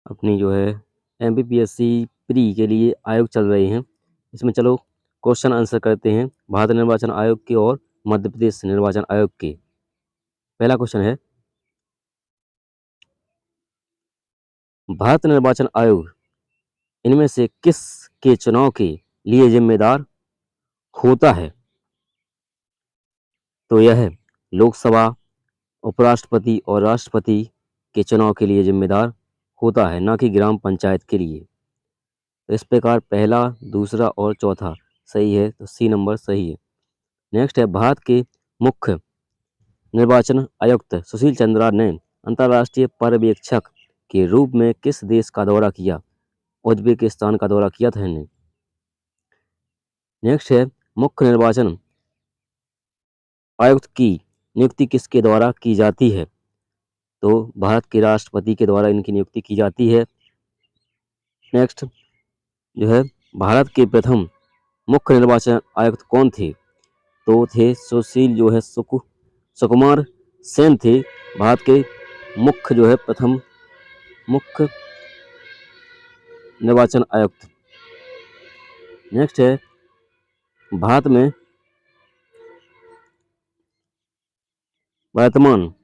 अपनी जो है एमपीपीएससी प्री के लिए आयोग चल रहे हैं। इसमें चलो क्वेश्चन आंसर करते हैं भारत निर्वाचन आयोग के और मध्य प्रदेश निर्वाचन आयोग के। पहला क्वेश्चन है, भारत निर्वाचन आयोग इनमें से किस के चुनाव के लिए जिम्मेदार होता है? तो यह है लोकसभा, उपराष्ट्रपति और राष्ट्रपति के चुनाव के लिए जिम्मेदार होता है, ना कि ग्राम पंचायत के लिए। तो इस प्रकार पहला, दूसरा और चौथा सही है, तो सी नंबर सही है। नेक्स्ट है, भारत के मुख्य निर्वाचन आयुक्त सुशील चंद्रा ने अंतर्राष्ट्रीय पर्यवेक्षक के रूप में किस देश का दौरा किया? उज्बेकिस्तान का दौरा किया था इन्हें। नेक्स्ट है, मुख्य निर्वाचन आयुक्त की नियुक्ति किसके द्वारा की जाती है? तो भारत के राष्ट्रपति के द्वारा इनकी नियुक्ति की जाती है। नेक्स्ट जो है, भारत के प्रथम मुख्य निर्वाचन आयुक्त कौन थे? तो थे सुशील जो है सुकुमार सेन थे भारत के मुख्य जो है प्रथम मुख्य निर्वाचन आयुक्त। नेक्स्ट है, भारत में वर्तमान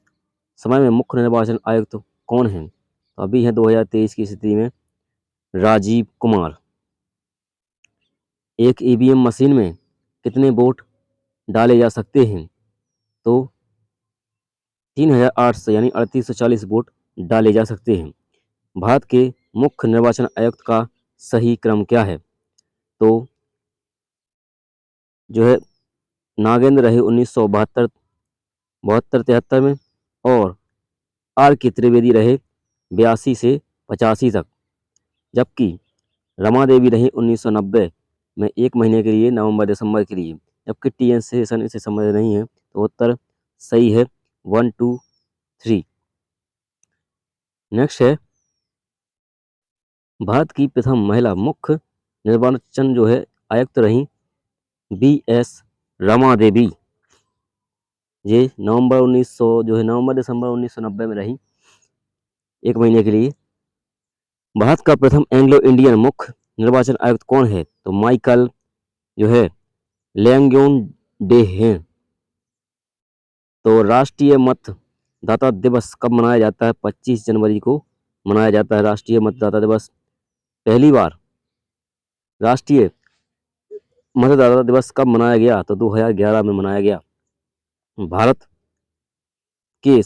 समय में मुख्य निर्वाचन आयुक्त कौन है? तो अभी है 2023 की स्थिति में राजीव कुमार। एक ईवीएम मशीन में कितने वोट डाले जा सकते हैं? तो 3800 यानी 3840 वोट डाले जा सकते हैं। भारत के मुख्य निर्वाचन आयुक्त का सही क्रम क्या है? तो जो है नागेंद्र रहे 1972-73 में, और आर के त्रिवेदी रहे 82 से 85 तक, जबकि रमा देवी रही 1990 में 1 महीने के लिए, नवंबर दिसंबर के लिए, जबकि टी एन शेषन इसे समझ नहीं है। तो उत्तर सही है 1, 2, 3। नेक्स्ट है, भारत की प्रथम महिला मुख्य निर्वाचन जो है आयुक्त रही BS रमा देवी। ये नवंबर दिसंबर 1990 में रही 1 महीने के लिए। भारत का प्रथम एंग्लो इंडियन मुख्य निर्वाचन आयुक्त कौन है? तो माइकल जो है लैंग्योन डे हैं। तो राष्ट्रीय मतदाता दिवस कब मनाया जाता है? 25 जनवरी को मनाया जाता है राष्ट्रीय मतदाता दिवस। पहली बार राष्ट्रीय मतदाता दिवस कब मनाया गया? तो 2011 में मनाया गया। भारत के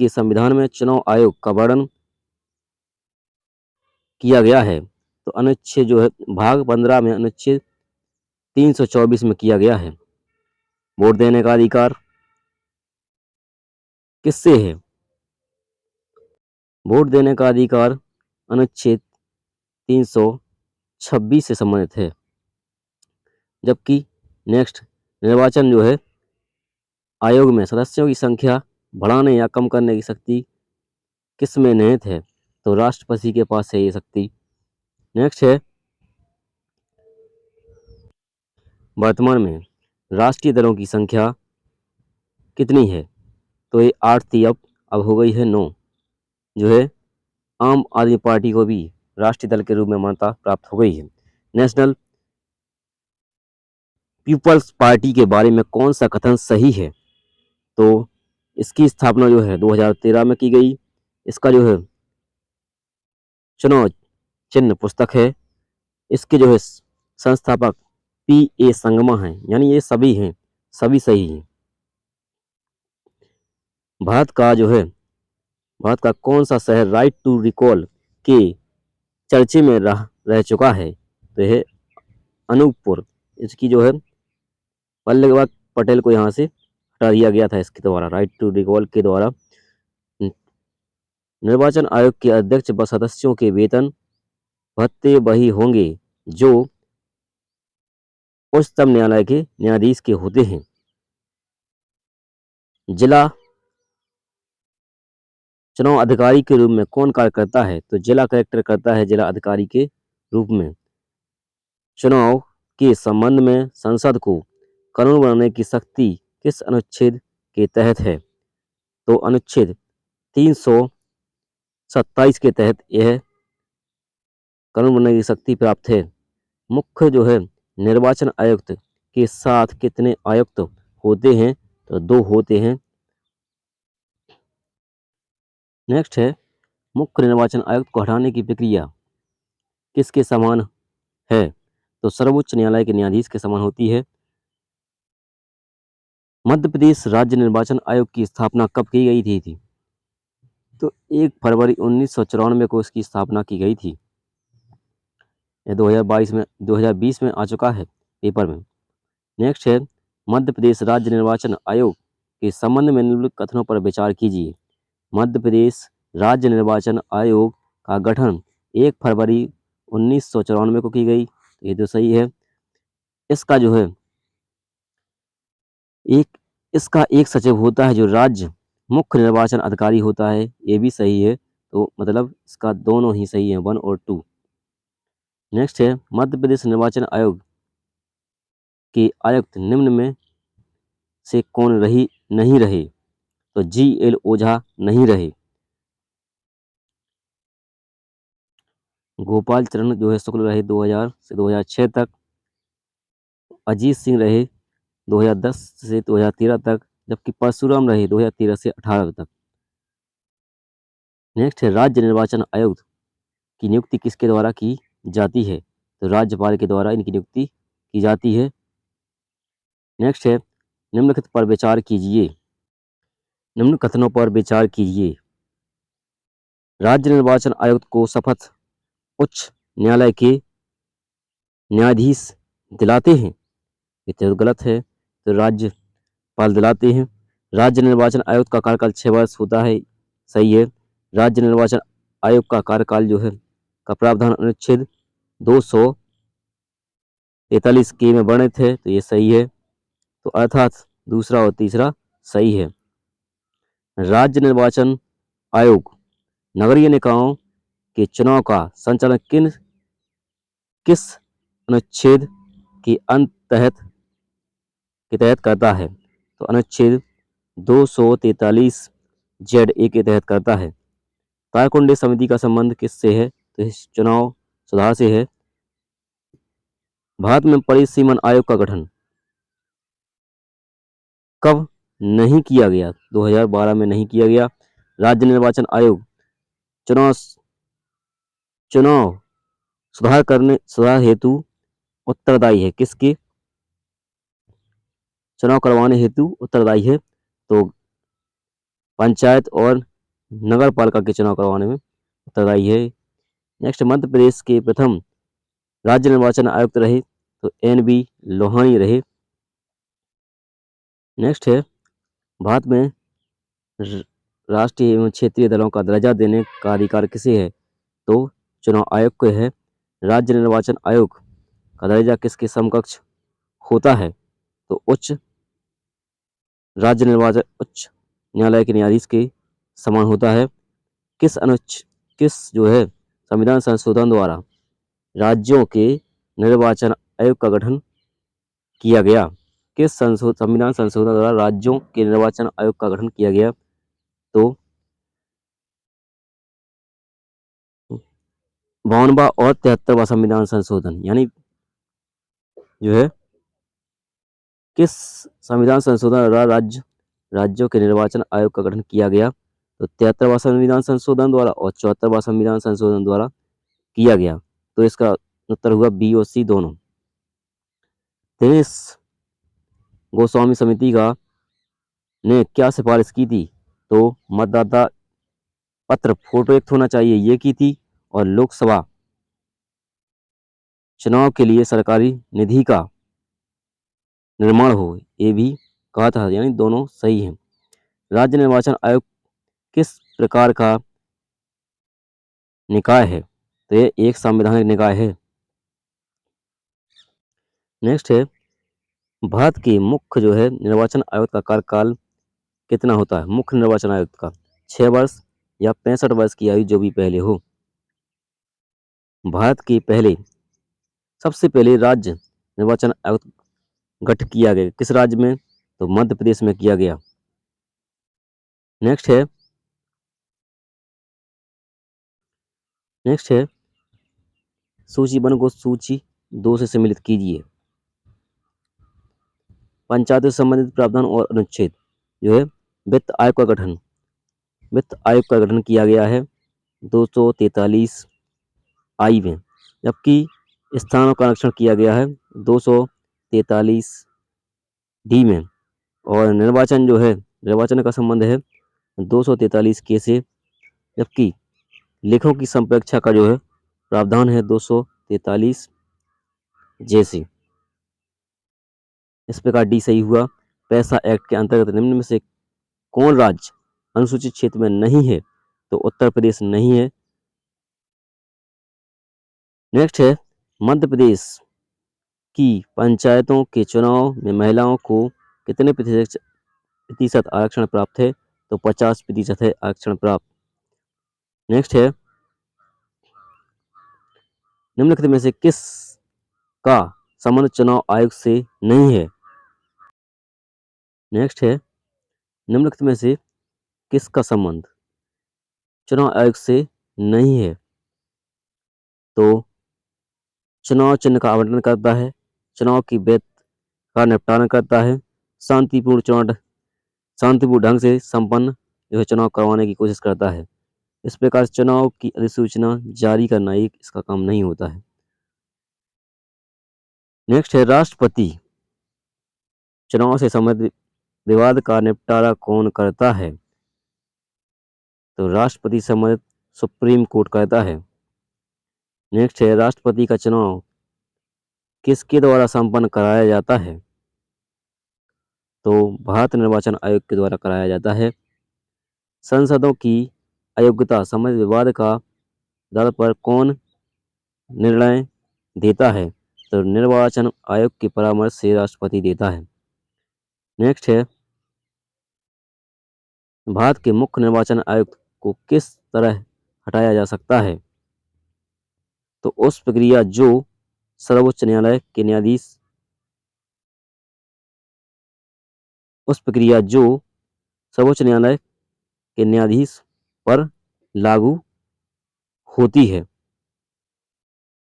संविधान में चुनाव आयोग का वर्णन किया गया है। तो अनुच्छेद जो है भाग 15 में अनुच्छेद 324 में किया गया है। वोट देने का अधिकार किससे है? वोट देने का अधिकार अनुच्छेद 326 से संबंधित है। जबकि नेक्स्ट, निर्वाचन जो है आयोग में सदस्यों की संख्या बढ़ाने या कम करने की शक्ति किस में निहित है? तो राष्ट्रपति के पास है ये शक्ति। नेक्स्ट है, वर्तमान में राष्ट्रीय दलों की संख्या कितनी है? तो ये 8 थी, अब हो गई है 9। जो है आम आदमी पार्टी को भी राष्ट्रीय दल के रूप में मान्यता प्राप्त हो गई है। नेशनल पीपल्स पार्टी के बारे में कौन सा कथन सही है? तो इसकी स्थापना जो है 2013 में की गई। इसका जो है चुनाव चिन्ह पुस्तक है। इसके जो है संस्थापक P.A. संगमा हैं, यानी ये सभी हैं, सभी सही हैं। भारत का कौन सा शहर राइट टू रिकॉल के चर्चे में रह चुका है? तो यह अनूपपुर। इसकी जो है वल्लभ पटेल को यहाँ से हटा दिया गया था इसके द्वारा, राइट टू रिकॉल के द्वारा। निर्वाचन आयोग के अध्यक्ष व सदस्यों के वेतन भत्ते वही होंगे जो उच्चतम न्यायालय के न्यायाधीश के होते हैं। जिला चुनाव अधिकारी के रूप में कौन कार्य करता है? तो जिला कलेक्टर करता है जिला अधिकारी के रूप में। चुनाव के संबंध में संसद को कानून बनाने की शक्ति किस अनुच्छेद के तहत है? तो अनुच्छेद 27 के तहत यह कानून बनाने की शक्ति प्राप्त है। मुख्य जो है निर्वाचन आयुक्त के साथ कितने आयुक्त होते हैं? तो 2 होते हैं। नेक्स्ट है मुख्य निर्वाचन आयुक्त को हटाने की प्रक्रिया किसके समान है? तो सर्वोच्च न्यायालय के न्यायाधीश के समान होती है। मध्य प्रदेश राज्य निर्वाचन आयोग की स्थापना कब की गई थी? तो 1 फरवरी 1994 को इसकी स्थापना की गई थी। यह 2020 में आ चुका है पेपर में। नेक्स्ट है मध्य प्रदेश राज्य निर्वाचन आयोग के संबंध में निम्नलिखित कथनों पर विचार कीजिए। मध्य प्रदेश राज्य निर्वाचन आयोग का गठन 1 फरवरी 1994 को की गई। ये तो सही है। इसका जो है इसका एक सचिव होता है जो राज्य मुख्य निर्वाचन अधिकारी होता है। ये भी सही है। तो मतलब इसका दोनों ही सही है, 1 और 2। नेक्स्ट है मध्य प्रदेश निर्वाचन आयोग के आयुक्त निम्न में से कौन नहीं रहे? तो GL ओझा नहीं रहे। गोपाल चरण जो है शुक्ल रहे 2000 से 2006 तक। अजीत सिंह रहे 2010 से 2013 तक, जबकि परशुराम रहे 2013 से 18 तक। नेक्स्ट है राज्य निर्वाचन आयुक्त की नियुक्ति किसके द्वारा की जाती है? तो राज्यपाल के द्वारा इनकी नियुक्ति की जाती है। नेक्स्ट है निम्नलिखित पर विचार कीजिए। निम्न कथनों पर विचार कीजिए। राज्य निर्वाचन आयुक्त को शपथ उच्च न्यायालय के न्यायाधीश दिलाते हैं। ये तो गलत है। तो राज्यपाल दिलाते हैं। राज्य निर्वाचन आयुक्त का कार्यकाल 6 वर्ष होता है। सही है। राज्य निर्वाचन आयोग का कार्यकाल जो है का प्रावधान अनुच्छेद 243 के में वर्णित है। तो ये सही है। तो अर्थात दूसरा और तीसरा सही है। राज्य निर्वाचन आयोग नगरीय निकायों के चुनाव का संचालन किस अनुच्छेद के तहत करता है? तो अनुच्छेद 243 ZA के तहत करता है। तारकुंडे समिति का संबंध किससे है? तो इस चुनाव सुधार से है। भारत में परिसीमन आयोग का गठन कब नहीं किया गया? 2012 में नहीं किया गया। राज्य निर्वाचन आयोग चुनाव सुधार हेतु उत्तरदायी है। किसके? चुनाव करवाने हेतु उत्तरदायी है। तो पंचायत और नगर पालिका के चुनाव करवाने में उत्तरदायी है। नेक्स्ट मध्य प्रदेश के प्रथम राज्य निर्वाचन आयुक्त रहे तो NB लोहानी रहे। नेक्स्ट है भारत में राष्ट्रीय एवं क्षेत्रीय दलों का दर्जा देने का अधिकार किसे है? तो चुनाव आयोग को है। राज्य निर्वाचन आयोग का दर्जा किसके समकक्ष होता है? तो उच्च न्यायालय के न्यायाधीश के समान होता है। किस जो है संविधान संशोधन द्वारा राज्यों के निर्वाचन आयोग का गठन किया गया? किस संविधान संशोधन द्वारा राज्यों के निर्वाचन आयोग का गठन किया गया? तो 52वां और 73वां संविधान संशोधन, यानी जो है किस संविधान संशोधन द्वारा राज्यों के निर्वाचन आयोग का गठन किया गया? तो 73वां संविधान संशोधन द्वारा और 74वां संविधान संशोधन द्वारा किया गया। तो इसका उत्तर हुआ B और C दोनों। दिनेश गोस्वामी समिति का ने क्या सिफारिश की थी? तो मतदाता पत्र फोटोयुक्त होना चाहिए, ये की थी। और लोकसभा चुनाव के लिए सरकारी निधि का निर्माण हो, ये भी कहा था। यानी दोनों सही हैं। राज्य निर्वाचन आयोग किस प्रकार का निकाय है? तो ये एक संवैधानिक निकाय है। नेक्स्ट है भारत के मुख्य जो है निर्वाचन आयोग का कार्यकाल कितना होता है? मुख्य निर्वाचन आयुक्त का 6 वर्ष या 65 वर्ष की आयु, जो भी पहले हो। भारत के सबसे पहले राज्य निर्वाचन आयोग गठित किया गया किस राज्य में? तो मध्य प्रदेश में किया गया। नेक्स्ट है नेक्स्ट है सूची 1 को सूची 2 से सम्मिलित कीजिए। पंचायतों से संबंधित प्रावधान और अनुच्छेद जो है वित्त आयोग का गठन। वित्त आयोग का गठन किया गया है 243 आई में, जबकि स्थानों का आरक्षण किया गया है 243 डी में। और निर्वाचन जो है निर्वाचन का संबंध है 243 के से, जबकि लेखों की संप्रेक्षा का जो है प्रावधान है 243 जे से। इस प्रकार डी सही हुआ। पैसा एक्ट के अंतर्गत निम्न में से कौन राज्य अनुसूचित क्षेत्र में नहीं है? तो उत्तर प्रदेश नहीं है। नेक्स्ट है मध्य प्रदेश की पंचायतों के चुनाव में महिलाओं को कितने प्रतिशत आरक्षण प्राप्त है? तो 50% है आरक्षण प्राप्त। नेक्स्ट है निम्नलिखित में से किस का संबंध चुनाव आयोग से नहीं है? नेक्स्ट है निम्नलिखित में से किसका संबंध चुनाव आयोग से नहीं है? तो चुनाव चिन्ह का आवंटन करता है, चुनाव की वैधता का निपटान करता है, शांतिपूर्ण ढंग से संपन्न जो है चुनाव करवाने की कोशिश करता है। इस प्रकार चुनाव की अधिसूचना जारी करना एक इसका काम नहीं होता है। नेक्स्ट है राष्ट्रपति चुनाव से संबंधित विवाद का निपटारा कौन करता है? तो राष्ट्रपति संबंधित सुप्रीम कोर्ट करता है। नेक्स्ट है राष्ट्रपति का चुनाव किसके द्वारा संपन्न कराया जाता है? तो भारत निर्वाचन आयोग के द्वारा कराया जाता है। संसदों की अयोग्यता संबंधित विवाद का आधार पर कौन निर्णय देता है? तो निर्वाचन आयोग के परामर्श से राष्ट्रपति देता है। नेक्स्ट है भारत के मुख्य निर्वाचन आयुक्त को किस तरह हटाया जा सकता है? तो उस प्रक्रिया जो सर्वोच्च न्यायालय के न्यायाधीश पर लागू होती है,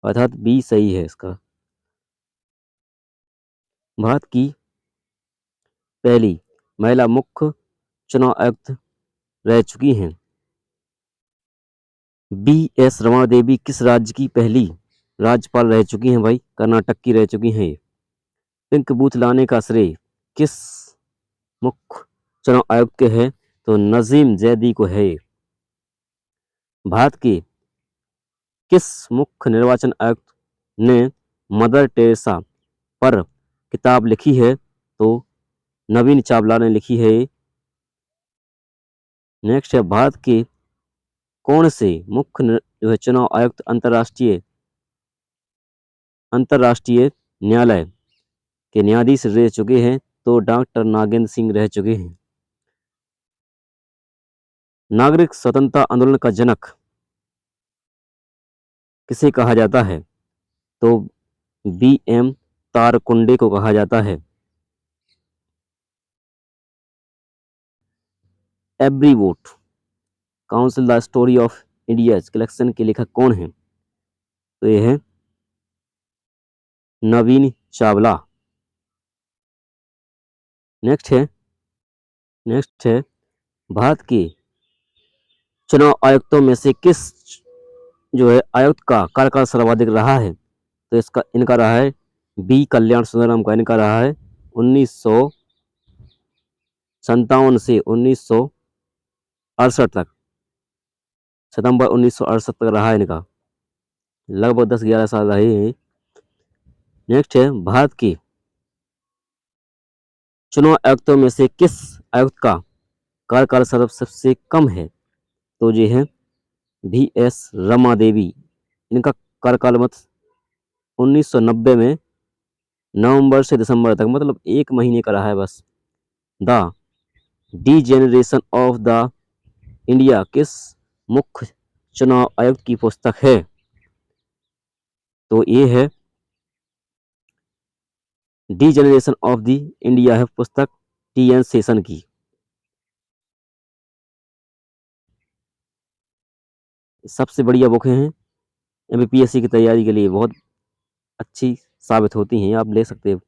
अर्थात बी सही है इसका। भारत की पहली महिला मुख्य चुनाव आयुक्त रह चुकी हैं। बी.एस. रमा देवी किस राज्य की पहली राज्यपाल रह चुकी हैं? भाई कर्नाटक की रह चुकी हैं। पिंक बूथ लाने का श्रेय किस मुख्य चुनाव आयुक्त के है? तो नजीम जैदी को है। भारत के किस मुख्य निर्वाचन आयुक्त ने मदर टेरेसा पर किताब लिखी है? तो नवीन चावला ने लिखी है। नेक्स्ट है भारत के कौन से मुख्य जो है चुनाव आयुक्त अंतर्राष्ट्रीय न्यायालय के न्यायाधीश रह चुके हैं? तो डॉक्टर नागेंद्र सिंह रह चुके हैं। नागरिक स्वतंत्रता आंदोलन का जनक किसे कहा जाता है? तो बी.एम. तारकुंडे को कहा जाता है। Every vote council the story of India collection के लेखक कौन है? तो ये है नवीन चावला। नेक्स्ट है भारत के चुनाव आयुक्तों में से किस जो है आयुक्त का कार्यकाल सर्वाधिक रहा है? तो इनका रहा है बी कल्याण सुंदरम का। इनका रहा है 1957 से 1968 तक, सितंबर 1968 तक रहा है इनका, लगभग 10-11 साल रहे हैं। नेक्स्ट है भारत के चुनाव आयुक्तों में से किस आयुक्त का कार्यकाल सबसे कम है? तो ये है बी.एस. रमा देवी। इनका कार्यकाल 1990 में नवंबर से दिसंबर तक, मतलब 1 महीने का रहा है बस। The degeneration of the India किस मुख्य चुनाव आयुक्त की पुस्तक है? तो ये है डीजेनरेशन ऑफ द इंडिया है पुस्तक टी.एन. शेषन की। सबसे बढ़िया बुकें हैं, एमपीएससी की तैयारी के लिए बहुत अच्छी साबित होती हैं, आप ले सकते हैं।